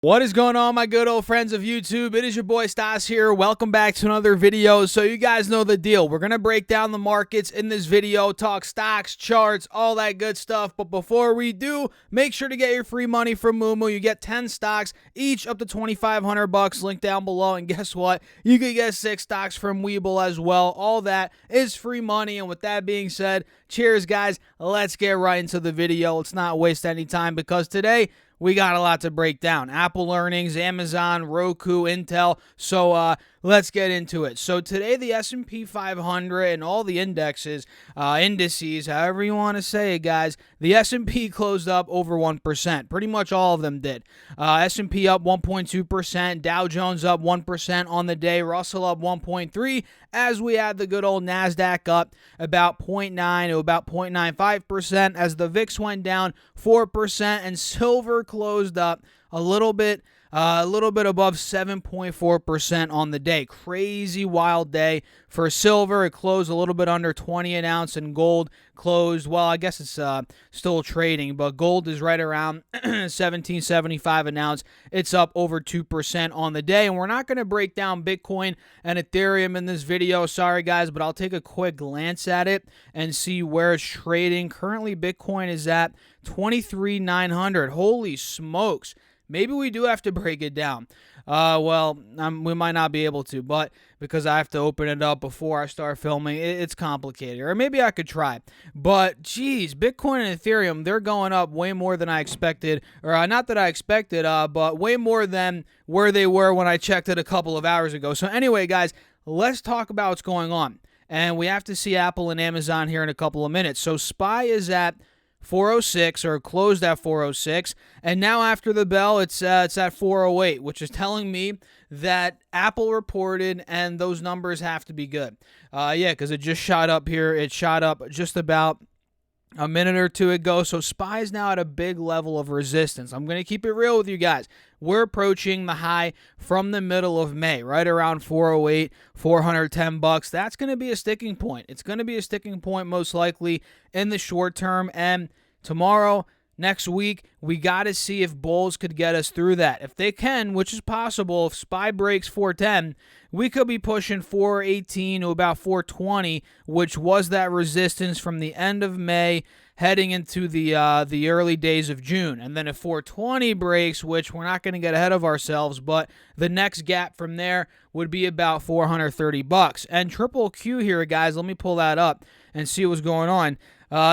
What is going on, my good old friends of YouTube? It is your boy Stas here. Welcome back to another video. So you guys know the deal. We're going to break down the markets in this video, talk stocks, charts, all that good stuff. But before we do, make sure to get your free money from Moomoo. You get 10 stocks, each up to $2,500. Link down below. And guess what? You can get 6 stocks from Webull as well. All that is free money. And with that being said, cheers, guys. Let's get right into the video. Let's not waste any time because today, we got a lot to break down. Apple earnings, Amazon, Roku, Intel. So let's get into it. So today the S&P 500 and all the indices, however you want to say it, guys, the S&P closed up over 1%. Pretty much all of them did. S&P up 1.2%, Dow Jones up 1% on the day, Russell up 1.3%, as we had the good old NASDAQ up about 0.9 to about 0.95%, as the VIX went down 4%, and silver closed up a little bit above 7.4% on the day. Crazy wild day for silver. It closed a little bit under 20 an ounce, and gold closed, well, I guess it's still trading, but gold is right around 17.75 an ounce. It's up over 2% on the day, and we're not going to break down Bitcoin and Ethereum in this video. Sorry, guys, but I'll take a quick glance at it and see where it's trading. Currently, Bitcoin is at 23,900. Holy smokes. Maybe we do have to break it down. We might not be able to, but because I have to open it up before I start filming, it's complicated. Or maybe I could try. But, geez, Bitcoin and Ethereum, they're going up way more than I expected. Or not that I expected, but way more than where they were when I checked it a couple of hours ago. So anyway, guys, let's talk about what's going on. And we have to see Apple and Amazon here in a couple of minutes. So SPY is at 406, or closed at 406, and now after the bell it's at 408, which is telling me that Apple reported and those numbers have to be good. Because it just shot up here. It shot up just about a minute or two ago. So SPY is now at a big level of resistance. I'm going to keep it real with you guys. We're approaching the high from the middle of May, right around 408, $410. That's going to be a sticking point. It's going to be a sticking point most likely in the short term. And tomorrow, next week, we got to see if bulls could get us through that. If they can, which is possible, if SPY breaks 410, we could be pushing 418 to about 420, which was that resistance from the end of May heading into the early days of June. And then if 420 breaks, which we're not going to get ahead of ourselves, but the next gap from there would be about $430. And Triple Q here, guys, let me pull that up and see what's going on.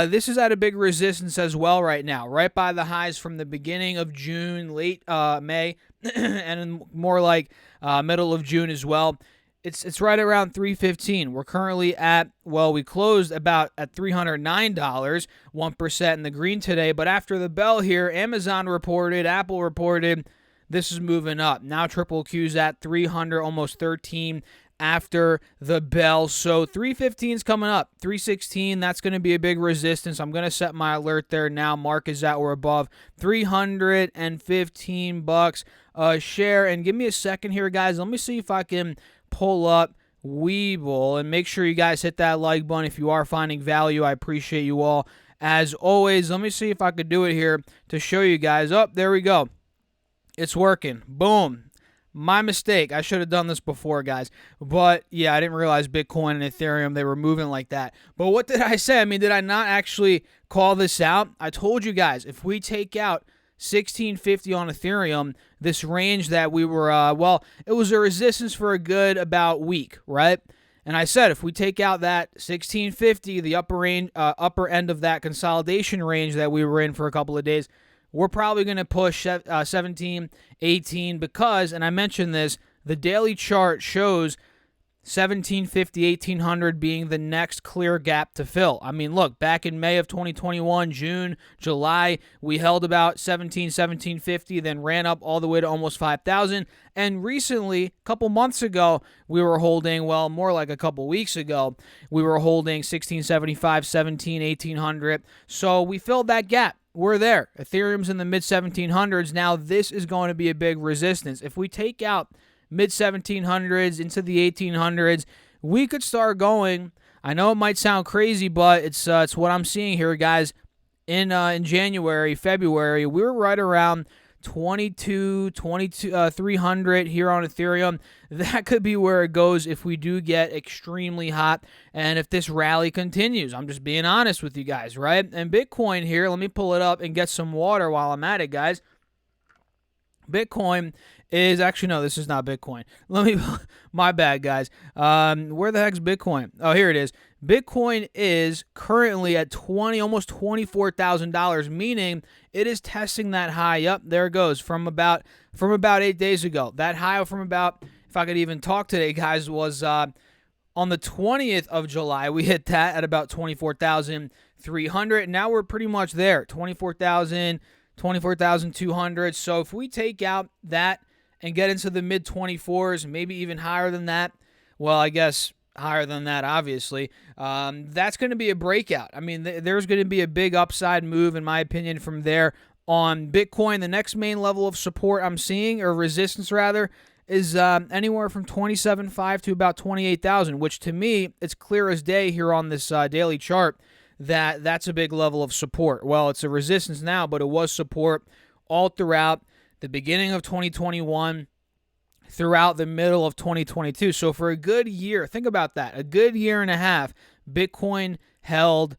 This is at a big resistance as well right now, right by the highs from the beginning of June, late May, and more like middle of June as well. It's right around 315. We're currently at, we closed about at $309, 1% in the green today. But after the bell here, Amazon reported, Apple reported, this is moving up. Now Triple Q's at 300, almost 13 after the bell. So 315 is coming up. 316, that's going to be a big resistance. I'm going to set my alert there now. Mark is at or above $315 a share. And give me a second here, guys. Let me see if I can pull up Webull, and make sure you guys hit that like button if you are finding value. I appreciate you all as always. Let me see if I could do it here to show you guys. There we go. It's working. Boom. My mistake. I should have done this before, guys. But, yeah, I didn't realize Bitcoin and Ethereum, they were moving like that. But what did I say? I mean, did I not actually call this out? I told you guys, if we take out 1650 on Ethereum, this range that we were, it was a resistance for a good about week, right? And I said if we take out that 1650, the upper end of that consolidation range that we were in for a couple of days, we're probably going to push 17, 18 because, and I mentioned this, the daily chart shows 1750, 1800 being the next clear gap to fill. I mean, look, back in May of 2021, June, July, we held about 1750, then ran up all the way to almost 5,000. And recently, a couple months ago, we were holding, more like a couple weeks ago, we were holding 1675, 1800. So we filled that gap. We're there. Ethereum's in the mid-1700s. Now, this is going to be a big resistance. If we take out mid-1700s into the 1800s, we could start going. I know it might sound crazy, but it's what I'm seeing here, guys. In January, February, we were right around 300 here on Ethereum. That could be where it goes if we do get extremely hot and if this rally continues. I'm just being honest with you guys, right? And Bitcoin here, let me pull it up and get some water while I'm at it, guys. Bitcoin is actually, no, this is not Bitcoin. My bad, guys. Where the heck's Bitcoin? Oh, here it is. Bitcoin is currently at almost $24,000, meaning it is testing that high up. There it goes from about 8 days ago. That high from about, if I could even talk today, guys, was on the 20th of July. We hit that at about 24,300. Now we're pretty much there, 24,200. So if we take out that and get into the mid 24s, maybe even higher than that, well, I guess higher than that, obviously, that's going to be a breakout. I mean, there's going to be a big upside move, in my opinion, from there on Bitcoin. The next main level of support I'm seeing, or resistance rather, is anywhere from 27.5 to about 28,000, which to me, it's clear as day here on this daily chart that that's a big level of support. Well, it's a resistance now, but it was support all throughout the beginning of 2021, throughout the middle of 2022. So for a good year, think about that, a good year and a half, Bitcoin held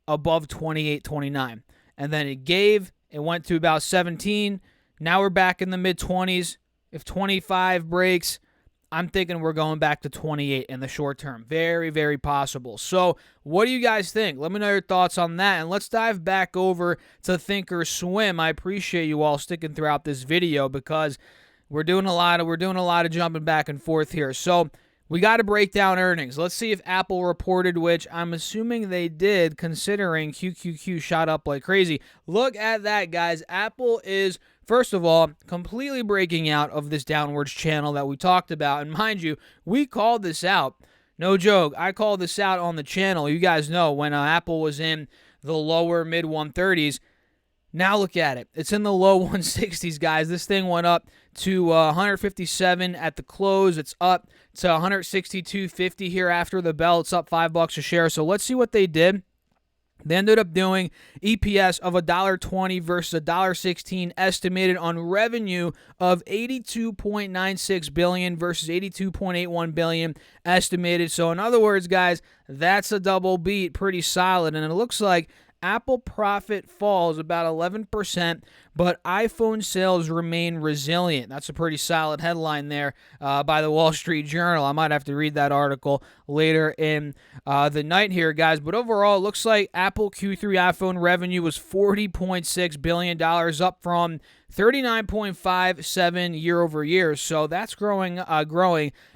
above 28, 29. And then it went to about 17. Now we're back in the mid 20s. If 25 breaks, I'm thinking we're going back to 28 in the short term. Very, very possible. So what do you guys think? Let me know your thoughts on that. And let's dive back over to ThinkOrSwim. I appreciate you all sticking throughout this video because we're doing a lot of jumping back and forth here. So we got to break down earnings. Let's see if Apple reported, which I'm assuming they did, considering QQQ shot up like crazy. Look at that, guys. Apple is, first of all, completely breaking out of this downwards channel that we talked about. And mind you, we called this out. No joke. I called this out on the channel. You guys know when Apple was in the lower mid 130s. Now look at it. It's in the low 160s, guys. This thing went up to 157 at the close. It's up to 162.50 here after the bell. It's up $5 a share. So let's see what they did. They ended up doing EPS of $1.20 versus $1.16, estimated on revenue of $82.96 billion versus $82.81 billion estimated. So in other words, guys, that's a double beat, pretty solid. And it looks like Apple profit falls about 11%, but iPhone sales remain resilient. That's a pretty solid headline there by the Wall Street Journal. I might have to read that article later in the night here, guys. But overall, it looks like Apple Q3 iPhone revenue was $40.6 billion, up from $39.57 year over year. So that's growing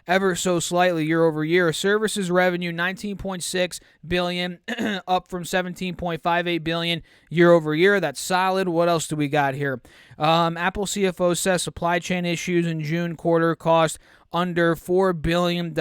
ever so slightly year over year. Services revenue $19.6 billion, up from $17.58 billion year over year. That's solid. What else do we got here? Apple CFO says supply chain issues in June quarter cost under $4 billion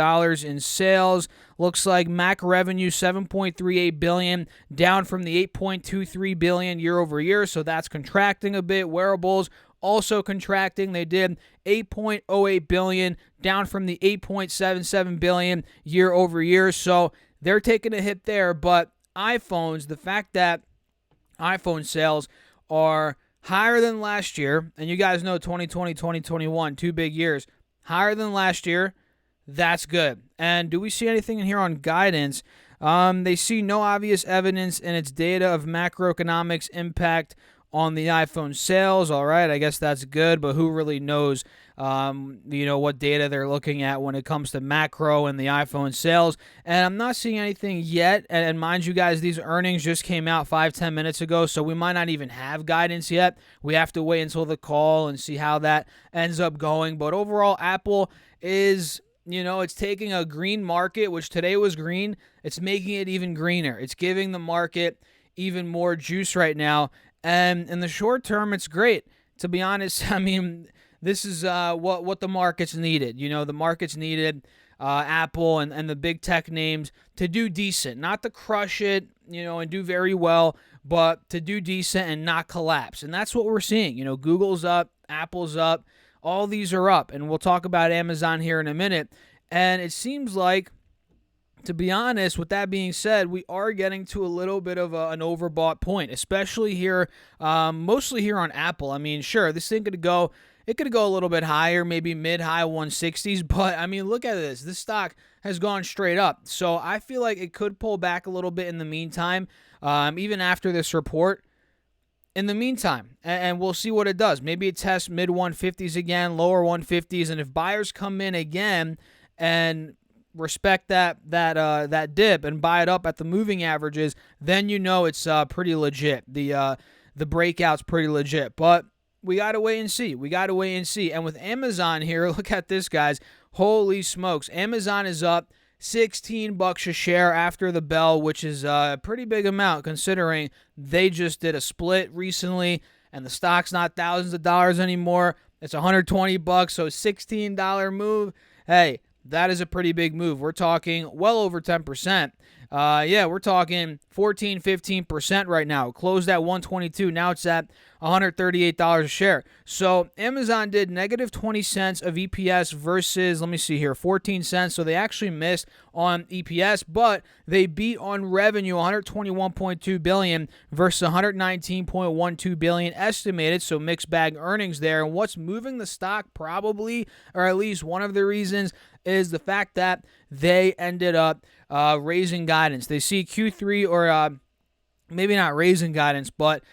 in sales. Looks like Mac revenue $7.38 billion, down from the $8.23 billion year over year, so that's contracting a bit. Wearables also contracting. They did $8.08 billion, down from the $8.77 billion year over year, so they're taking a hit there. But iPhones, the fact that iPhone sales are higher than last year, and you guys know 2020, 2021, 2 big years, higher than last year, that's good. And do we see anything in here on guidance? They see no obvious evidence in its data of macroeconomics impact on the iPhone sales. All right, I guess that's good, but who really knows, what data they're looking at when it comes to macro and the iPhone sales? And I'm not seeing anything yet. And mind you guys, these earnings just came out 5-10 minutes ago, so we might not even have guidance yet. We have to wait until the call and see how that ends up going. But overall, Apple is, it's taking a green market, which today was green. It's making it even greener. It's giving the market even more juice right now. And in the short term, it's great. To be honest, I mean, this is what the market's needed. The market's needed Apple and the big tech names to do decent, not to crush it, and do very well, but to do decent and not collapse. And that's what we're seeing. Google's up, Apple's up, all these are up. And we'll talk about Amazon here in a minute. And it seems like to be honest, with that being said, we are getting to a little bit of an overbought point, especially here, mostly here on Apple. I mean, sure, this thing it could go a little bit higher, maybe mid-high 160s, but I mean, look at this. This stock has gone straight up. So I feel like it could pull back a little bit in the meantime, even after this report. In the meantime, and we'll see what it does. Maybe it tests mid 150s again, lower 150s, and if buyers come in again and respect that dip and buy it up at the moving averages, then you know it's pretty legit. The breakout's pretty legit, but we got to wait and see. And with Amazon here, look at this, guys. Holy smokes. Amazon is up $16 a share after the bell, which is a pretty big amount considering they just did a split recently and the stock's not thousands of dollars anymore. It's $120, so $16 move. Hey, that is a pretty big move. We're talking well over 10%. We're talking 14, 15% right now. It closed at 122. Now it's at $138 a share. So Amazon did negative 20 cents of EPS versus, let me see here, 14 cents. So they actually missed on EPS, but they beat on revenue, $121.2 billion versus $119.12 billion estimated. So mixed bag earnings there. And what's moving the stock probably, or at least one of the reasons, is the fact that they ended up raising guidance. They see Q3, or maybe not raising guidance, but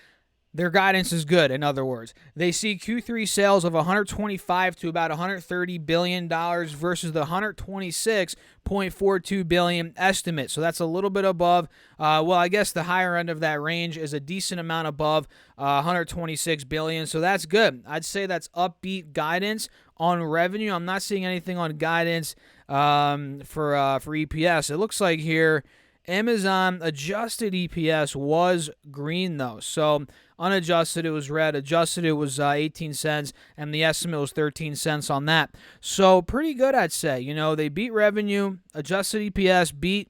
their guidance is good. In other words, they see Q3 sales of $125 to about $130 billion versus the $126.42 billion estimate. So that's a little bit above. I guess the higher end of that range is a decent amount above $126 billion. So that's good. I'd say that's upbeat guidance on revenue. I'm not seeing anything on guidance for EPS. It looks like here Amazon adjusted EPS was green though. So unadjusted it was red, adjusted it was 18 cents, and the estimate was 13 cents on that. So pretty good, I'd say. You know, they beat revenue, adjusted EPS beat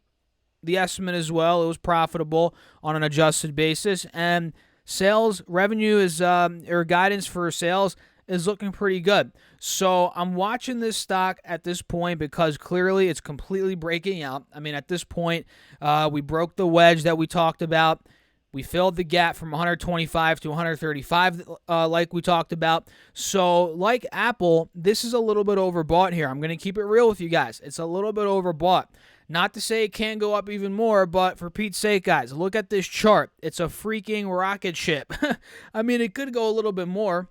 the estimate as well. It was profitable on an adjusted basis, and sales revenue is or guidance for sales is looking pretty good. So I'm watching this stock at this point because clearly it's completely breaking out. I mean, at this point, we broke the wedge that we talked about. We filled the gap from 125 to 135 like we talked about. So like Apple, this is a little bit overbought here. I'm going to keep it real with you guys. It's a little bit overbought. Not to say it can go up even more, but for Pete's sake, guys, look at this chart. It's a freaking rocket ship. I mean, it could go a little bit more,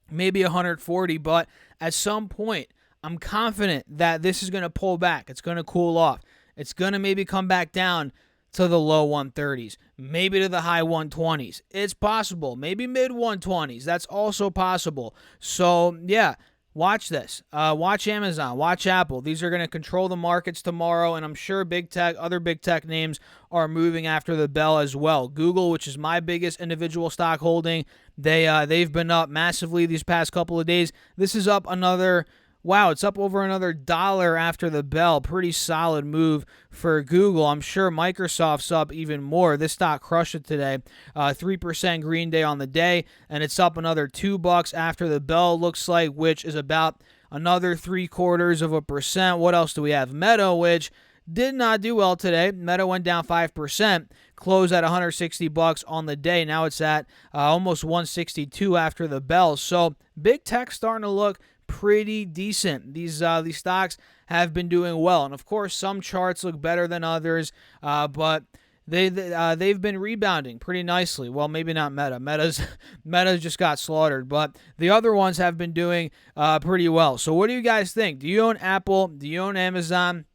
maybe 140, but at some point, I'm confident that this is going to pull back. It's going to cool off. It's going to maybe come back down to the low 130s, maybe to the high 120s. It's possible. Maybe mid 120s. That's also possible. So, yeah, watch this. Watch Amazon. Watch Apple. These are going to control the markets tomorrow, and I'm sure other big tech names are moving after the bell as well. Google, which is my biggest individual stock holding, they've been up massively these past couple of days. This is up another. Wow, it's up over another $1 after the bell. Pretty solid move for Google. I'm sure Microsoft's up even more. This stock crushed it today. 3% green day on the day, and it's up another $2 after the bell, looks like, which is about another 0.75%. What else do we have? Meta, which did not do well today. Meta went down 5%, closed at $160 on the day. Now it's at almost $162 after the bell. So big tech starting to look pretty decent. These stocks have been doing well, and of course some charts look better than others, but they've been rebounding pretty nicely. Well, maybe not Meta. Meta's just got slaughtered, but the other ones have been doing pretty well. So what do you guys think? Do you own Apple? Do you own Amazon,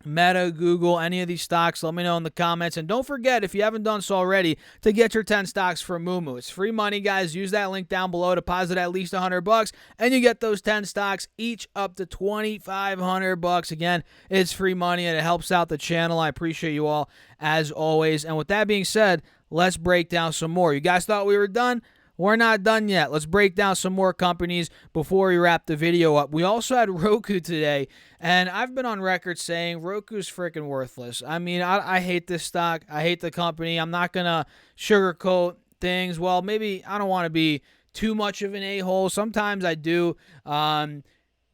Meta, Google, any of these stocks? Let me know in the comments. And don't forget, if you haven't done so already, to get your 10 stocks from Moomoo. It's free money, guys. Use that link down below. Deposit at least $100, and you get those 10 stocks, each up to $2,500. Again, it's free money, and it helps out the channel. I appreciate you all, as always. And with that being said, let's break down some more. You guys thought we were done? We're not done yet. Let's break down some more companies before we wrap the video up. We also had Roku today, and I've been on record saying Roku's freaking worthless. I mean, I hate this stock. I hate the company. I'm not going to sugarcoat things. Well, maybe I don't want to be too much of an a-hole. Sometimes I do.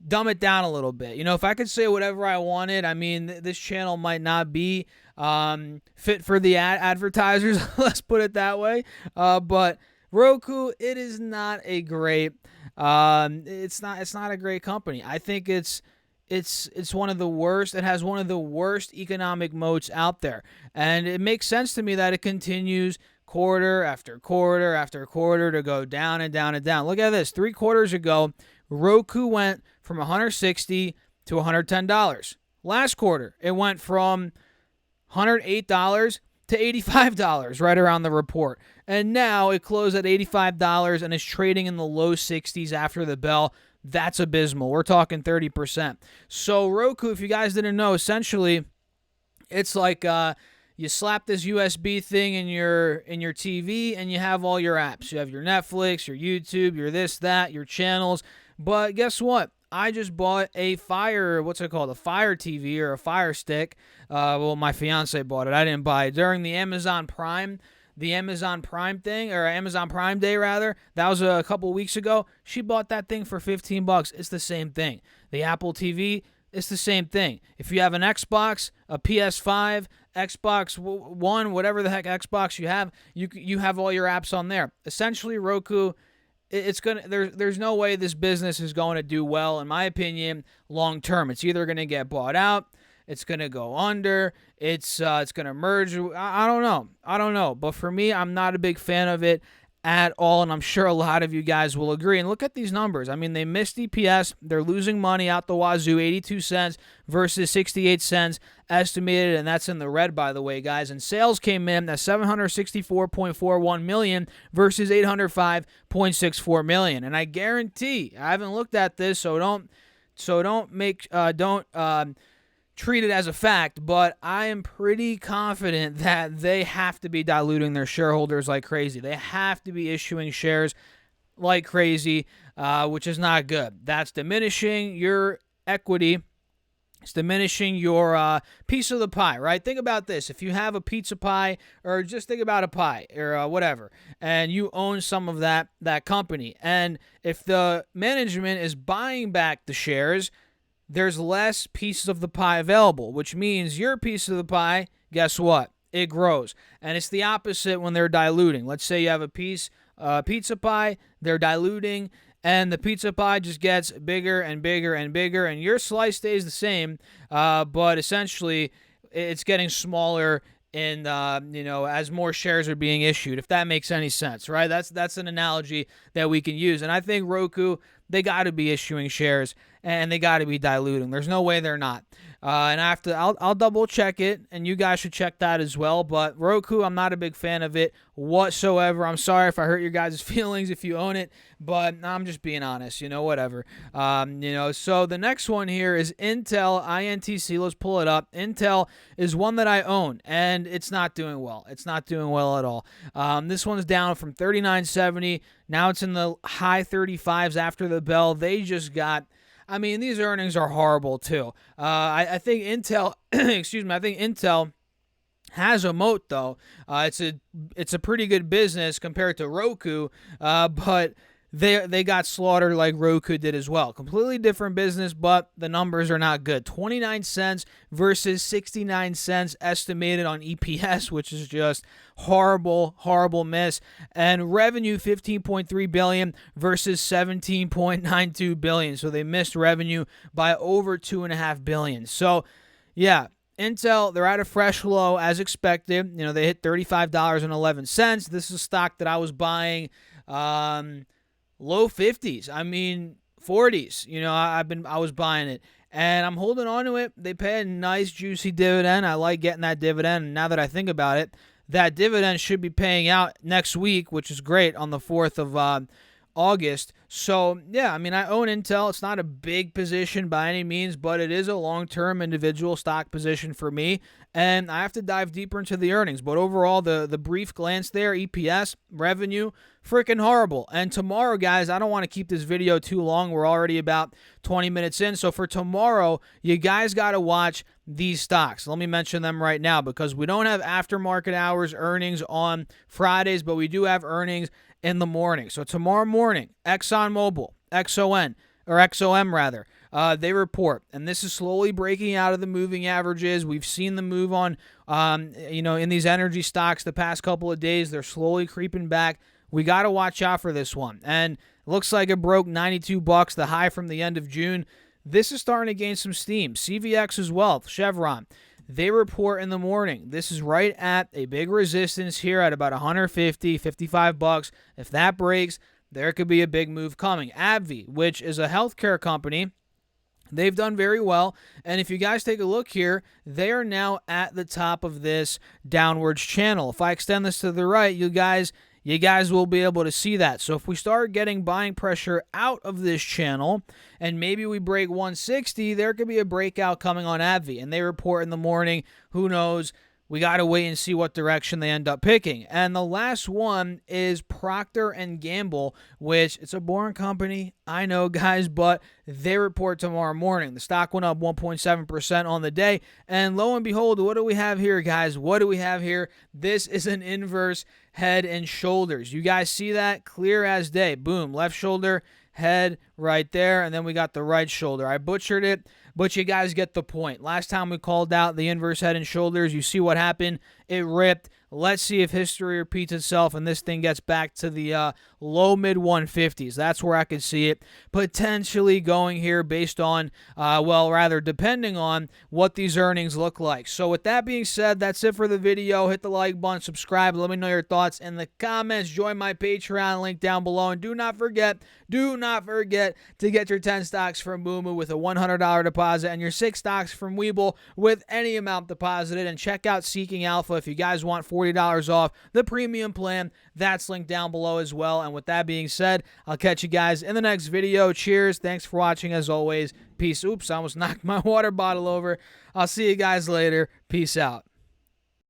dumb it down a little bit. You know, if I could say whatever I wanted, I mean, this channel might not be fit for the advertisers. Let's put it that way. But Roku, it is not a great. It's not a great company. I think it's one of the worst. It has one of the worst economic moats out there, and it makes sense to me that it continues quarter after quarter after quarter to go down and down and down. Look at this. 3 quarters ago, Roku went from $160 to $110. Last quarter, it went from $108 to $85 right around the report. And now it closed at $85 and is trading in the low 60s after the bell. That's abysmal. We're talking 30%. So Roku, if you guys didn't know, essentially it's like you slap this USB thing in your TV and you have all your apps. You have your Netflix, your YouTube, your this, that, your channels. But guess what? I just bought a Fire TV or a Fire Stick. Well, my fiance bought it. I didn't buy it. During the Amazon Prime thing, or Amazon Prime Day rather, that was a couple weeks ago. She bought that thing for $15. It's the same thing. The Apple TV, it's the same thing. If you have an Xbox, a PS5, Xbox One, whatever the heck Xbox you have all your apps on there. Essentially, Roku, there's no way this business is going to do well, in my opinion, long term. It's either going to get bought out, it's going to go under, it's going to merge. I don't know. But for me, I'm not a big fan of it at all, and I'm sure a lot of you guys will agree. And look at these numbers. I mean, they missed EPS. They're losing money out the wazoo, 82 cents versus 68 cents estimated, and that's in the red, by the way, guys. And sales came in at $764.41 million versus $805.64 million. And I guarantee, I haven't looked at this, so don't treat it as a fact, but I am pretty confident that they have to be diluting their shareholders like crazy. They have to be issuing shares like crazy, which is not good. That's diminishing your equity. It's diminishing your piece of the pie, right? Think about this. If you have a pizza pie, or just think about a pie or whatever, and you own some of that company, and if the management is buying back the shares, there's less pieces of the pie available, which means your piece of the pie, guess what? It grows. And it's the opposite when they're diluting. Let's say you have a pizza pie, they're diluting, and the pizza pie just gets bigger and bigger and bigger, and your slice stays the same, but essentially it's getting smaller in as more shares are being issued, if that makes any sense, right? That's an analogy that we can use. And I think Roku, they got to be issuing shares and they got to be diluting. There's no way they're not. And I'll double check it, and you guys should check that as well. But Roku, I'm not a big fan of it whatsoever. I'm sorry if I hurt your guys' feelings if you own it, but I'm just being honest. Whatever. So the next one here is Intel, INTC. Let's pull it up. Intel is one that I own, and it's not doing well. It's not doing well at all. This one's down from $39.70. Now it's in the high 35s after the bell. They just got. I mean, these earnings are horrible too. I think Intel, I think Intel has a moat though. It's a pretty good business compared to Roku, but they got slaughtered like Roku did as well. Completely different business, but the numbers are not good. 29 cents versus 69 cents estimated on EPS, which is just horrible miss. And revenue, $15.3 billion versus $17.92 billion. So they missed revenue by over $2.5 billion. So yeah, Intel, they're at a fresh low as expected. They hit $35.11. This is a stock that I was buying low 50s. I mean 40s. I was buying it, and I'm holding on to it. They pay a nice juicy dividend. I like getting that dividend. And now that I think about it, that dividend should be paying out next week, which is great, on the 4th of August. So yeah, I mean, I own Intel. It's not a big position by any means, but it is a long-term individual stock position for me, and I have to dive deeper into the earnings. But overall, the brief glance there, EPS, revenue, freaking horrible. And tomorrow, guys, I don't want to keep this video too long. We're already about 20 minutes in. So for tomorrow, you guys got to watch these stocks. Let me mention them right now, because we don't have aftermarket hours earnings on Fridays, but we do have earnings in the morning. So tomorrow morning, ExxonMobil, XON, or XOM rather. They report, and this is slowly breaking out of the moving averages. We've seen the move on, in these energy stocks the past couple of days. They're slowly creeping back. We got to watch out for this one. And it looks like it broke $92, the high from the end of June. This is starting to gain some steam. CVX as well, Chevron. They report in the morning. This is right at a big resistance here at about $150, $55. If that breaks, there could be a big move coming. AbbVie, which is a healthcare company, they've done very well, and if you guys take a look here, they are now at the top of this downwards channel. If I extend this to the right, you guys will be able to see that. So if we start getting buying pressure out of this channel, and maybe we break 160, there could be a breakout coming on AbbVie, and they report in the morning. Who knows? We got to wait and see what direction they end up picking. And the last one is Procter & Gamble, which it's a boring company, I know, guys, but they report tomorrow morning. The stock went up 1.7% on the day. And lo and behold, what do we have here, guys? What do we have here? This is an inverse head and shoulders. You guys see that? Clear as day. Boom. Left shoulder, head right there, and then we got the right shoulder. I butchered it, but you guys get the point. Last time we called out the inverse head and shoulders, you see what happened. It ripped. Let's see if history repeats itself and this thing gets back to the low mid 150s. That's where I could see it potentially going here based on, depending on what these earnings look like. So with that being said, that's it for the video. Hit the like button, subscribe. Let me know your thoughts in the comments. Join my Patreon link down below. And do not forget to get your 10 stocks from Moomoo with a $100 deposit and your 6 stocks from Webull with any amount deposited. And check out Seeking Alpha if you guys want $40 off the premium plan. That's linked down below as well. And with that being said, I'll catch you guys in the next video. Cheers. Thanks for watching as always. Peace. Oops, I almost knocked my water bottle over. I'll see you guys later. Peace out.